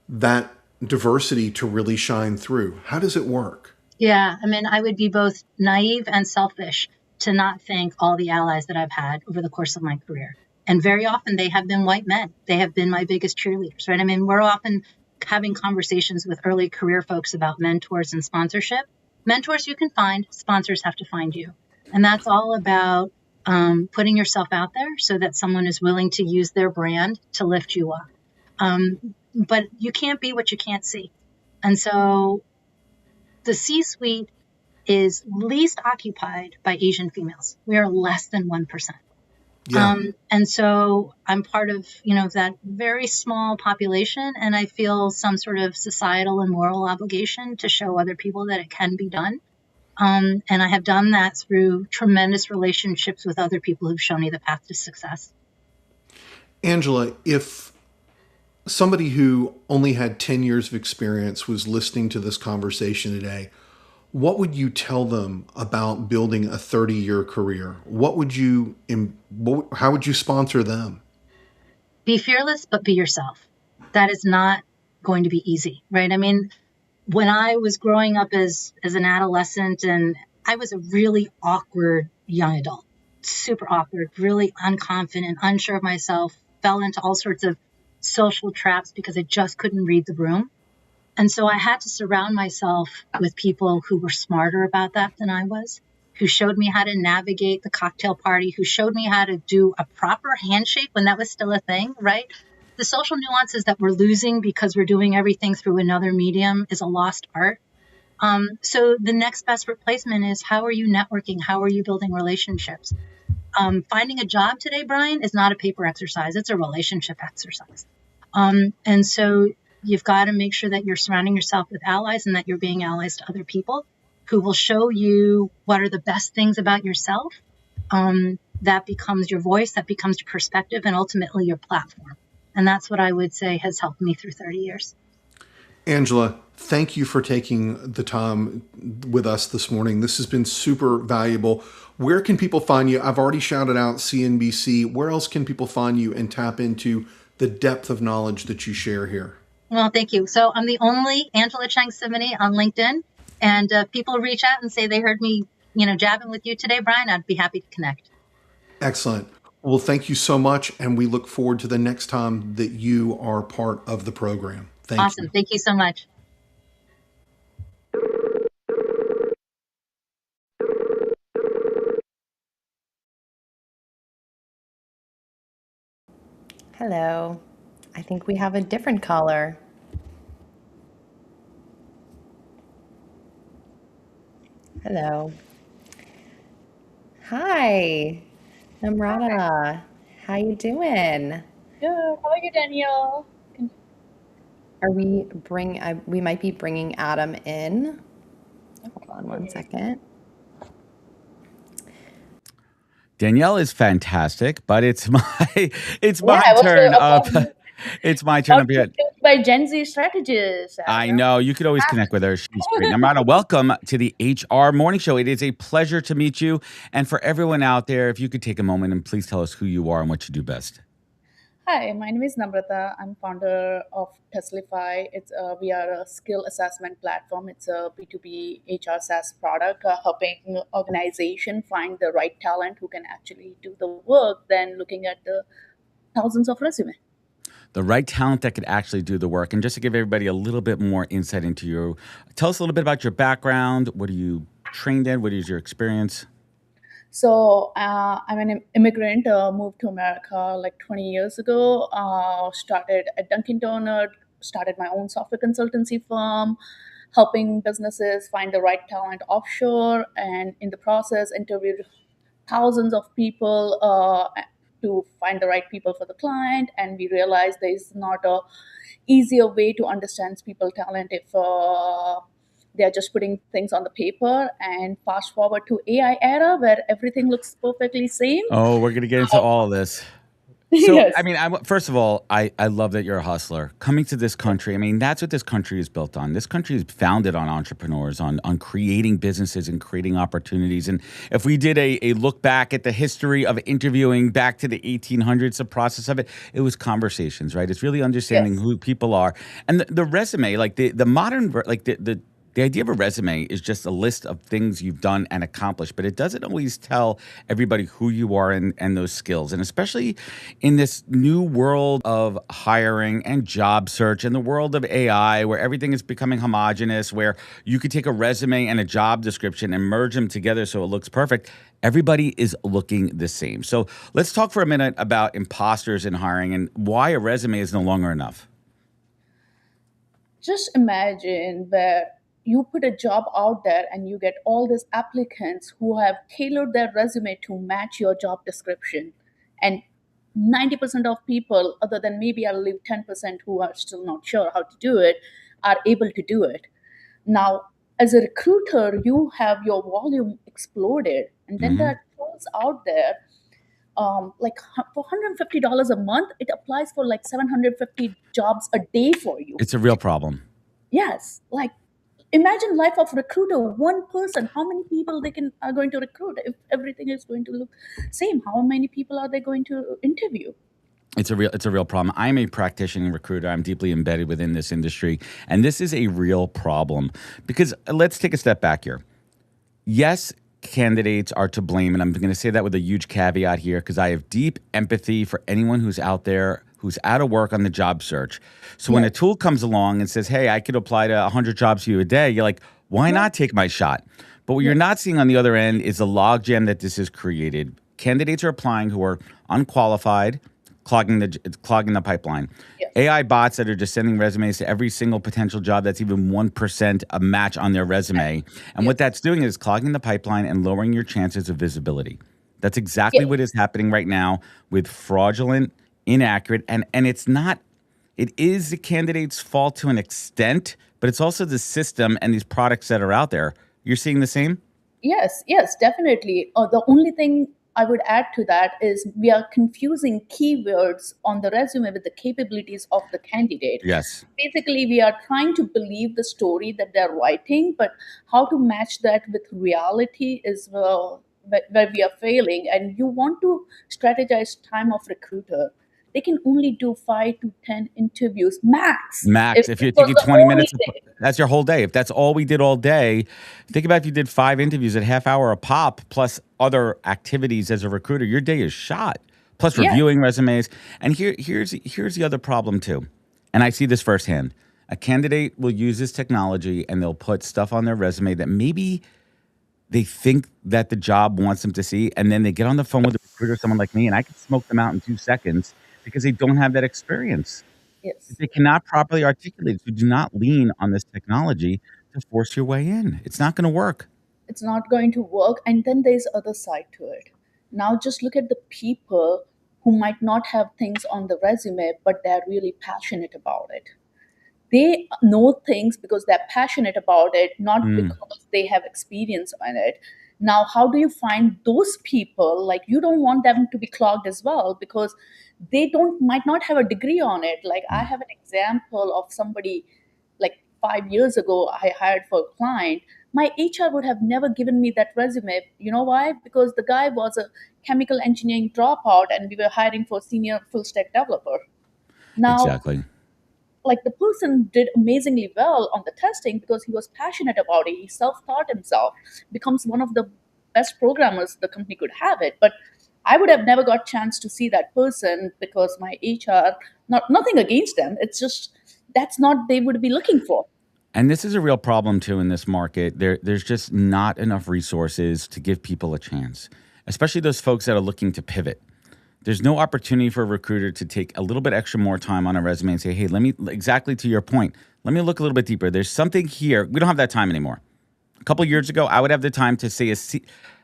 that diversity to really shine through? How does it work?
Yeah, I mean, I would be both naive and selfish to not thank all the allies that I've had over the course of my career. And very often they have been white men. They have been my biggest cheerleaders, right? I mean, we're often having conversations with early career folks about mentors and sponsorship. Mentors you can find, sponsors have to find you. And that's all about putting yourself out there so that someone is willing to use their brand to lift you up. But you can't be what you can't see. And so the C-suite is least occupied by Asian females. We are less than 1%.
Yeah.
And so I'm part of, that very small population, and I feel some sort of societal and moral obligation to show other people that it can be done. And I have done that through tremendous relationships with other people who've shown me the path to success.
Angela, if somebody who only had 10 years of experience was listening to this conversation today, what would you tell them about building a 30-year career? How would you sponsor them?
Be fearless, but be yourself. That is not going to be easy, right? I mean, when I was growing up as an adolescent, and I was a really awkward young adult, super awkward, really unconfident, unsure of myself, fell into all sorts of social traps because I just couldn't read the room. And so I had to surround myself with people who were smarter about that than I was, who showed me how to navigate the cocktail party, who showed me how to do a proper handshake when that was still a thing, right? The social nuances that we're losing because we're doing everything through another medium is a lost art. So the next best replacement is, how are you networking? How are you building relationships? Finding a job today, Brian, is not a paper exercise. It's a relationship exercise. And so you've got to make sure that you're surrounding yourself with allies and that you're being allies to other people who will show you what are the best things about yourself. That becomes your voice, that becomes your perspective, and ultimately your platform. And that's what I would say has helped me through 30 years.
Angela, thank you for taking the time with us this morning. This has been super valuable. Where can people find you? I've already shouted out CNBC. Where else can people find you and tap into the depth of knowledge that you share here?
Well, thank you. So I'm the only Angela Cheng-Cimini on LinkedIn. And people reach out and say they heard me, jabbing with you today, Brian, I'd be happy to connect.
Excellent. Well, thank you so much. And we look forward to the next time that you are part of the program. Thank you.
Awesome. Thank you so much.
Hello. I think we have a different caller. Hello. Hi, Namrata. How you doing?
Good. How are you, Danielle?
We might be bringing Adam in. Hold on one second.
Danielle is fantastic, but it's my
I was
turn up.
about
It's my turn up here.
by Gen Z strategists.
I know. You could always connect with her. She's great. Namrata, welcome to the HR Morning Show. It is a pleasure to meet you. And for everyone out there, if you could take a moment and please tell us who you are and what you do best.
Hi, my name is Namrata. I'm founder of Teslify. We are a skill assessment platform. It's a B2B HR SaaS product, helping organization find the right talent who can actually do the work than looking at the thousands of resumes.
The right talent that could actually do the work. And just to give everybody a little bit more insight into you, tell us a little bit about your background. What are you trained in? What is your experience?
So I'm an immigrant, moved to America like 20 years ago, started at Dunkin' Donuts, started my own software consultancy firm, helping businesses find the right talent offshore, and in the process interviewed thousands of people to find the right people for the client. And we realized there is not a easier way to understand people's talent if they're just putting things on the paper. And fast forward to AI era where everything looks perfectly same.
Oh, we're going to get into all of this. So,
Yes.
I mean, first of all, I love that you're a hustler. Coming to this country, I mean, that's what this country is built on. This country is founded on entrepreneurs, on creating businesses and creating opportunities. And if we did a look back at the history of interviewing back to the 1800s, the process of it, it was conversations, right? It's really understanding who people are. And the resume, like the modern, like the idea of a resume is just a list of things you've done and accomplished, but it doesn't always tell everybody who you are and those skills. And especially in this new world of hiring and job search and the world of AI, where everything is becoming homogenous, where you could take a resume and a job description and merge them together so it looks perfect. Everybody is looking the same. So let's talk for a minute about imposters in hiring and why a resume is no longer enough.
Just imagine where you put a job out there and you get all these applicants who have tailored their resume to match your job description. And 90% of people, other than maybe I'll leave 10% who are still not sure how to do it, are able to do it. Now, as a recruiter, you have your volume exploded, and then there are tools out there, like for $150 a month, it applies for like 750 jobs a day for you.
It's a real problem.
Yes, like imagine life of recruiter, one person, how many people they are going to recruit. If everything is going to look same, how many people are they going to interview?
It's a real problem. I'm a practitioner recruiter. I'm deeply embedded within this industry, and this is a real problem because let's take a step back here. Yes, candidates are to blame, and I'm going to say that with a huge caveat here because I have deep empathy for anyone who's out there who's out of work on the job search. So when a tool comes along and says, "Hey, I could apply to 100 jobs for you a day," you're like, "Why not take my shot?" But what you're not seeing on the other end is the logjam that this has created. Candidates are applying who are unqualified, clogging the pipeline.
Yes.
AI bots that are just sending resumes to every single potential job that's even 1% a match on their resume. And what that's doing is clogging the pipeline and lowering your chances of visibility. That's exactly what is happening right now with fraudulent, inaccurate, and it is the candidate's fault to an extent, but it's also the system and these products that are out there. You're seeing the same?
Yes, definitely. The only thing I would add to that is we are confusing keywords on the resume with the capabilities of the candidate.
Yes.
Basically, we are trying to believe the story that they're writing, but how to match that with reality is where we are failing. And you want to strategize time of recruiter. They can only do 5 to 10 interviews max.
If you take 20 minutes, that's your whole day. If that's all we did all day, think about if you did 5 interviews at half hour a pop, plus other activities as a recruiter, your day is shot. Plus reviewing resumes. And here's the other problem too. And I see this firsthand. A candidate will use this technology and they'll put stuff on their resume that maybe they think that the job wants them to see. And then they get on the phone with a recruiter, someone like me, and I can smoke them out in 2 seconds because they don't have that experience.
Yes.
If they cannot properly articulate, so do not lean on this technology to force your way in. It's not going to work.
It's not going to work. And then there's other side to it. Now just look at the people who might not have things on the resume, but they're really passionate about it. They know things because they're passionate about it, not because they have experience on it. Now, how do you find those people? Like, you don't want them to be clogged as well because they might not have a degree on it. Like, I have an example of somebody like 5 years ago I hired for a client. My HR would have never given me that resume. You know why? Because the guy was a chemical engineering dropout and we were hiring for senior full stack developer. Now,
exactly.
Like, the person did amazingly well on the testing because he was passionate about it. He self-taught himself, becomes one of the best programmers the company could have it. But I would have never got a chance to see that person because my HR, nothing against them. It's just that's not they would be looking for.
And this is a real problem too in this market. There's just not enough resources to give people a chance, especially those folks that are looking to pivot. There's no opportunity for a recruiter to take a little bit extra more time on a resume and say, hey, exactly to your point, let me look a little bit deeper. There's something here. We don't have that time anymore. A couple of years ago, I would have the time to say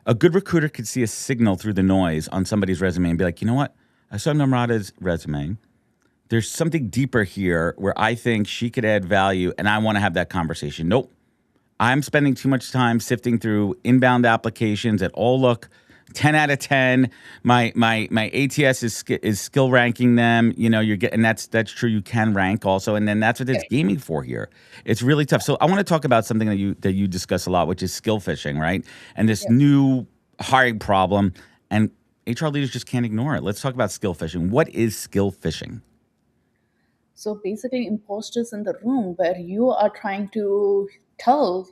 a good recruiter could see a signal through the noise on somebody's resume and be like, you know what? I saw Namrata's resume. There's something deeper here where I think she could add value and I want to have that conversation. Nope. I'm spending too much time sifting through inbound applications that all look 10 out of 10. My ATS is skill ranking them. You know, you're getting that's true. You can rank also, and then that's what it's gaming for here. It's really tough. So I want to talk about something that you discuss a lot, which is skill fishing, right? And this new hiring problem, and HR leaders just can't ignore it. Let's talk about skill fishing. What is skill fishing?
So basically, imposters in the room where you are trying to tell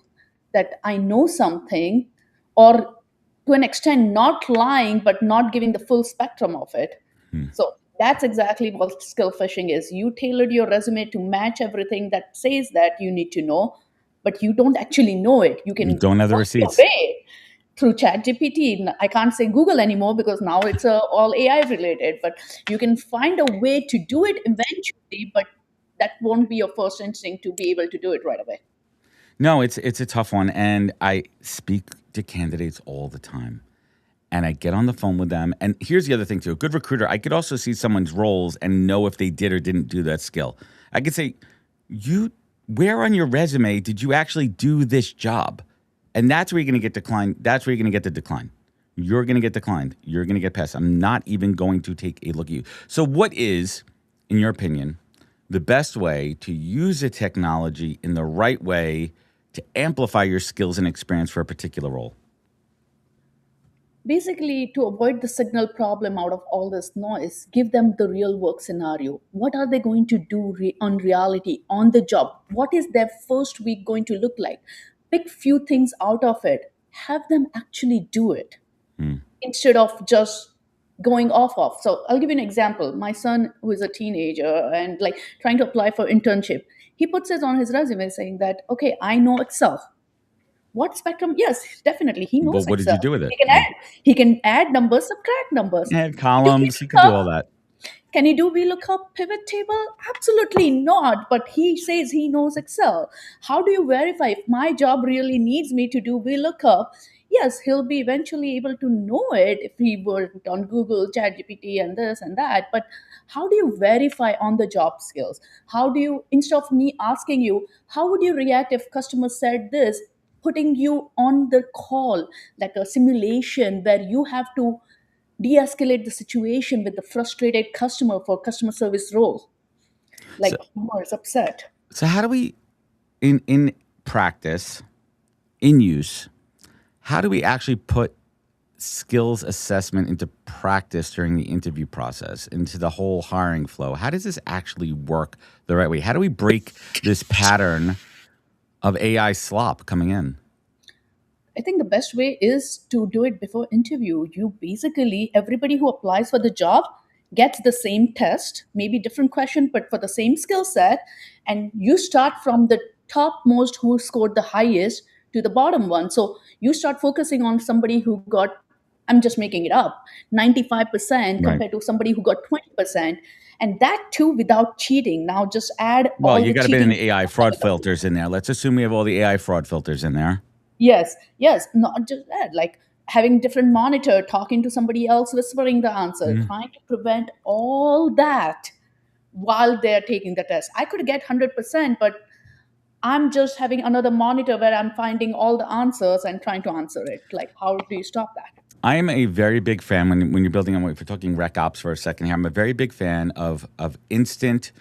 that I know something, or to an extent, not lying, but not giving the full spectrum of it. So that's exactly what skill fishing is. You tailored your resume to match everything that says that you need to know, but you don't actually know it. You
don't have the receipts.
Through ChatGPT. I can't say Google anymore because now it's all AI related, but you can find a way to do it eventually, but that won't be your first instinct to be able to do it right away.
No, it's a tough one. And I speak to candidates all the time. And I get on the phone with them. And here's the other thing too. A good recruiter, I could also see someone's roles and know if they did or didn't do that skill. I could say, you where on your resume did you actually do this job? And that's where you're going to get declined. That's where you're going to get the decline. You're going to get declined. You're going to get passed. I'm not even going to take a look at you. So what is, in your opinion, the best way to use a technology in the right way to amplify your skills and experience for a particular role?
Basically, to avoid the signal problem out of all this noise, give them the real work scenario. What are they going to do on reality, on the job? What is their first week going to look like? Pick few things out of it. Have them actually do it instead of just going off of. So I'll give you an example. My son, who is a teenager and like trying to apply for internship, he puts it on his resume saying that, okay, I know Excel. What spectrum? Yes, definitely. He knows
But what did you
Excel.
do with it?
He can add numbers, subtract numbers.
Add columns. You can do all that.
Can he do VLOOKUP pivot table? Absolutely not. But he says he knows Excel. How do you verify if my job really needs me to do VLOOKUP? Yes, he'll be eventually able to know it if he worked on Google, ChatGPT, and this and that. But how do you verify on the job skills? How do you, instead of me asking you, how would you react if customer said this, putting you on the call, like a simulation where you have to de-escalate the situation with the frustrated customer for customer service role, like customer is upset.
So how do we, in practice, in use, how do we actually put skills assessment into practice during the interview process, into the whole hiring flow? How does this actually work the right way? How do we break this pattern of AI slop coming in?
I think the best way is to do it before interview. You basically, everybody who applies for the job gets the same test, maybe different question, but for the same skill set. And you start from the topmost who scored the highest to the bottom one. So you start focusing on somebody who got, I'm just making it up, 95% compared to somebody who got 20%. And that too without cheating. Now just add
well, you got to put in the AI fraud filters in there. Let's assume we have all the AI fraud filters in there.
Yes, not just that, like having different monitor, talking to somebody else, whispering the answer, trying to prevent all that while they're taking the test. I could get 100%, but I'm just having another monitor where I'm finding all the answers and trying to answer it. Like, how do you stop that?
I am a very big fan when you're building on, if we're talking rec ops for a second here, I'm a very big fan of instant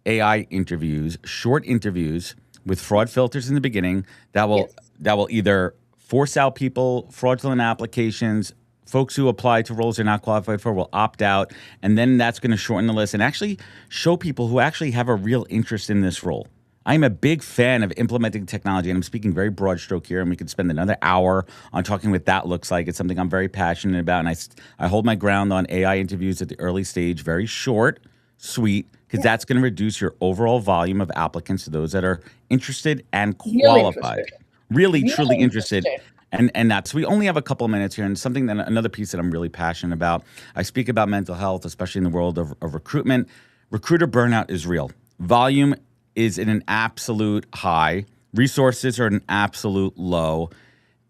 AI interviews, short interviews with fraud filters in the beginning that will either force out people, fraudulent applications, folks who apply to roles they're not qualified for will opt out, and then that's going to shorten the list and actually show people who actually have a real interest in this role. I'm a big fan of implementing technology, and I'm speaking very broad stroke here, and we could spend another hour on talking what that looks like. It's something I'm very passionate about, and I hold my ground on AI interviews at the early stage, very short, sweet, because that's going to reduce your overall volume of applicants to those that are interested and qualified. Really truly interested. And that's, we only have a couple of minutes here, and something that another piece that I'm really passionate about. I speak about mental health, especially in the world of recruitment. Recruiter burnout is real. Volume is in an absolute high. Resources are at an absolute low.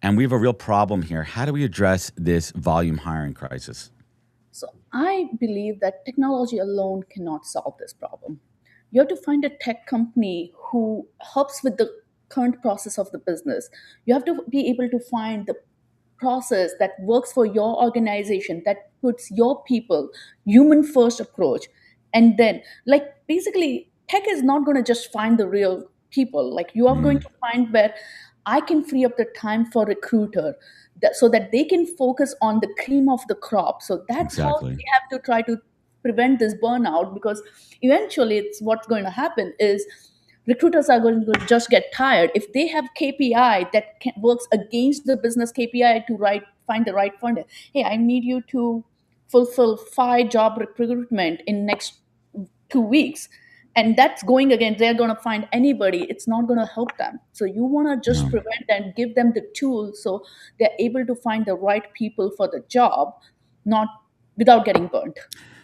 And we have a real problem here. How do we address this volume hiring crisis?
So I believe that technology alone cannot solve this problem. You have to find a tech company who helps with the current process of the business. You have to be able to find the process that works for your organization, that puts your people, human first approach. And then, like, basically, tech is not going to just find the real people. Like, you are going to find where I can free up the time for recruiter so that they can focus on the cream of the crop. So that's how we have to try to prevent this burnout, because eventually it's what's going to happen is recruiters are going to just get tired. If they have KPI that works against the business KPI to find the right funder, hey, I need you to fulfill 5 job recruitment in next 2 weeks. And that's going again, they're going to find anybody. It's not going to help them. So you want to just prevent and give them the tools so they're able to find the right people for the job, not without getting burnt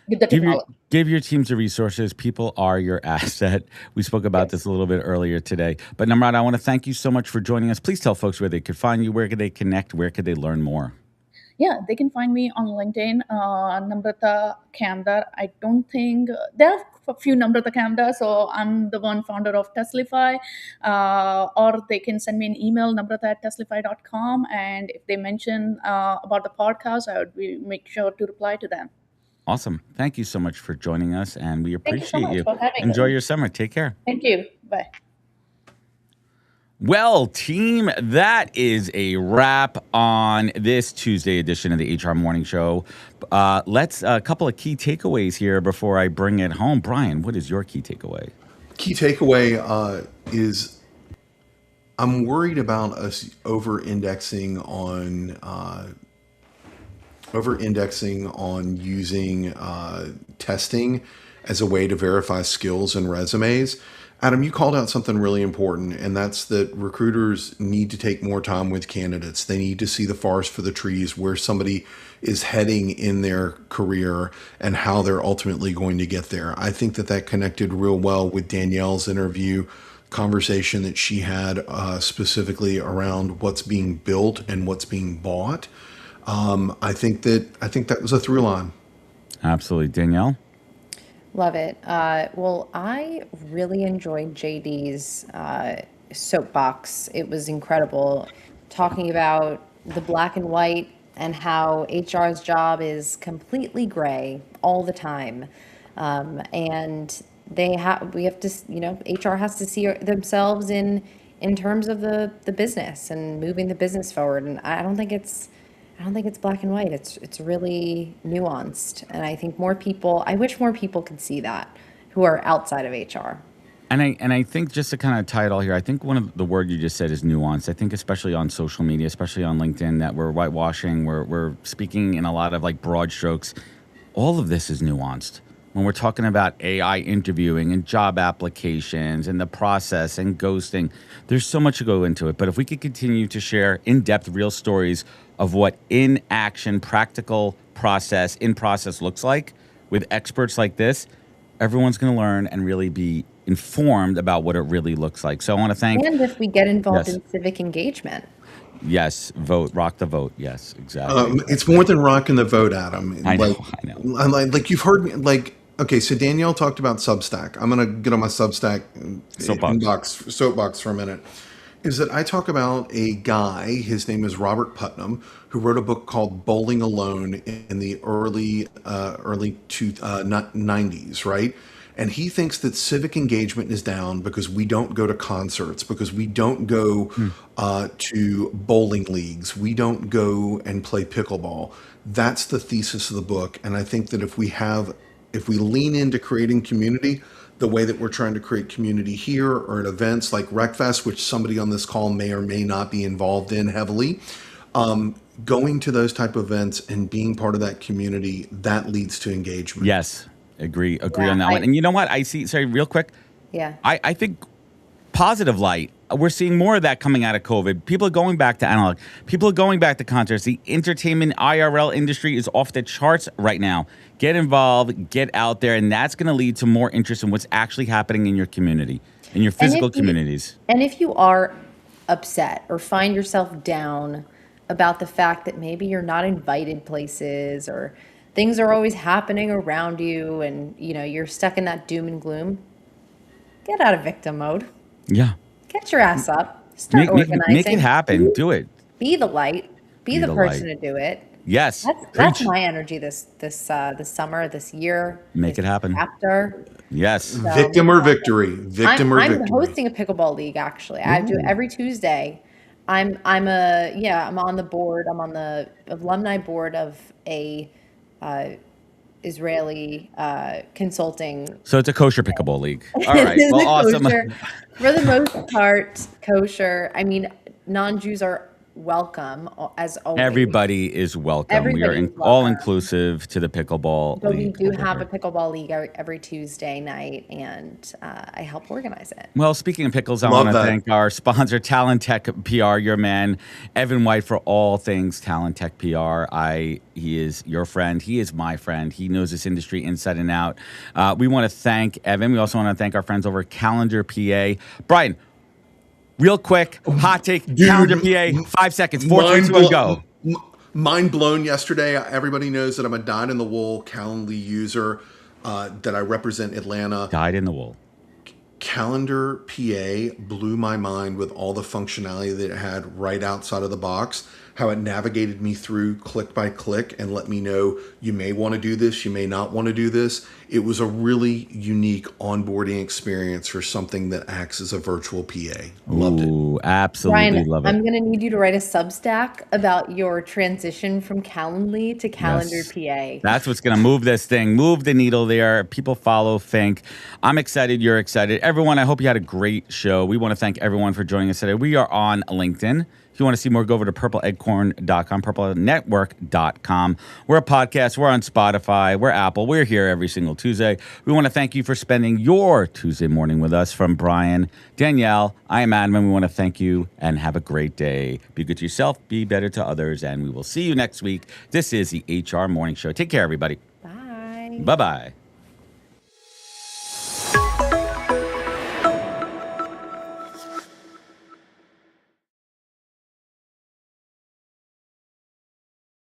with the technology.
Give your teams the resources. People are your asset. We spoke about this a little bit earlier today. But Namrata, I want to thank you so much for joining us. Please tell folks where they could find you, where could they connect, where could they learn more?
Yeah, they can find me on LinkedIn, Namrata Kamdar. I don't think there are a few Namrata Kamdar, so I'm the one founder of Teslify. Or they can send me an email, namrata@teslify.com. And if they mention about the podcast, I would make sure to reply to them.
Awesome. Thank you so much for joining us, and we
Thank you so
appreciate
much
you.
for having
Enjoy
me.
your summer. Take care.
Thank you. Bye.
Well, team, that is a wrap on this Tuesday edition of the HR Morning Show. Let's a couple of key takeaways here before I bring it home. Brian, what is your key takeaway?
Key takeaway is I'm worried about us over-indexing on using testing as a way to verify skills and resumes. Adam, you called out something really important, and that's that recruiters need to take more time with candidates. They need to see the forest for the trees, where somebody is heading in their career and how they're ultimately going to get there. I think that connected real well with Danielle's interview conversation that she had specifically around what's being built and what's being bought. I think that was a through line.
Absolutely. Danielle?
Love it. Well, I really enjoyed JD's soapbox. It was incredible, talking about the black and white and how HR's job is completely gray all the time. And we have to, HR has to see themselves in terms of the business and moving the business forward. And I don't think it's black and white. It's really nuanced. And I think I wish more people could see that who are outside of HR.
And I think, just to kind of tie it all here, I think one of the word you just said is nuance. I think especially on social media, especially on LinkedIn, that we're whitewashing, we're speaking in a lot of like broad strokes. All of this is nuanced. When we're talking about AI interviewing and job applications and the process and ghosting, there's so much to go into it. But if we could continue to share in-depth real stories of what in action, practical process, in process looks like with experts like this, everyone's going to learn and really be informed about what it really looks like. So I want to thank.
And if we get involved
Yes.
in civic engagement.
Yes, vote, rock the vote. Yes, exactly.
It's more than rocking the vote, Adam.
I know.
I'm like you've heard me. Like, okay, so Danielle talked about Substack. I'm gonna get on my Substack soapbox for a minute. Is that I talk about a guy, his name is Robert Putnam, who wrote a book called Bowling Alone in the early 90s, right? And he thinks that civic engagement is down because we don't go to concerts, because we don't go to bowling leagues, we don't go and play pickleball. That's the thesis of the book. And I think that if we lean into creating community the way that we're trying to create community here or at events like RecFest, which somebody on this call may or may not be involved in heavily, going to those type of events and being part of that community, that leads to engagement.
Yes, agree on that one. And you know what? Real quick.
Yeah.
I think positive light. We're seeing more of that coming out of COVID. People are going back to analog. People are going back to concerts. The entertainment IRL industry is off the charts right now. Get involved, get out there, and that's going to lead to more interest in what's actually happening in your community, in your physical communities.
And if you are upset or find yourself down about the fact that maybe you're not invited places or things are always happening around you and you're stuck in that doom and gloom, get out of victim mode.
Yeah.
Get your ass up. Start organizing.
Make it happen. Do it.
Be the light. Be the person to do it.
Yes.
That's my energy this summer, this year.
Make it happen.
Chapter.
Yes.
So,
Victim or victory. Victim or victory.
I'm hosting a pickleball league actually. I do it every Tuesday. I'm on the board. I'm on the alumni board of a Israeli consulting.
So it's a kosher pickleball league. All right. Well, awesome.
Kosher, for the most part, kosher. I mean, non-Jews are welcome as always.
Everybody is welcome. We are all inclusive to the pickleball
but
league.
We do have a pickleball league every Tuesday night, and I help organize it.
Well, speaking of pickles, I want to thank our sponsor, Talent Tech PR, your man, Evan White, for all things Talent Tech PR. He is your friend. He is my friend. He knows this industry inside and out. We want to thank Evan. We also want to thank our friends over at Calendar PA. Brian, real quick, hot take, Calendar PA, 5 seconds, 4, 3, 2, 1, go.
mind blown yesterday. Everybody knows that I'm a dyed-in-the-wool Calendly user, that I represent Atlanta.
Dyed in the wool.
Calendar PA blew my mind with all the functionality that it had right outside of the box, how it navigated me through click by click and let me know you may want to do this, you may not want to do this. It was a really unique onboarding experience for something that acts as a virtual PA. Loved it.
Ooh, absolutely
Brian,
love it.
I'm going to need you to write a Substack about your transition from Calendly to Calendar
Yes.
PA.
That's what's going to move this thing, move the needle there. People follow Fink. I'm excited. You're excited. Everyone, I hope you had a great show. We want to thank everyone for joining us today. We are on LinkedIn. If you want to see more, go over to purpleeggcorn.com, purplenetwork.com. We're a podcast. We're on Spotify. We're Apple. We're here every single Tuesday. We want to thank you for spending your Tuesday morning with us. From Brian, Danielle, I am Adam, and we want to thank you and have a great day. Be good to yourself, be better to others, and we will see you next week. This is the HR Morning Show. Take care, everybody.
Bye.
Bye-bye.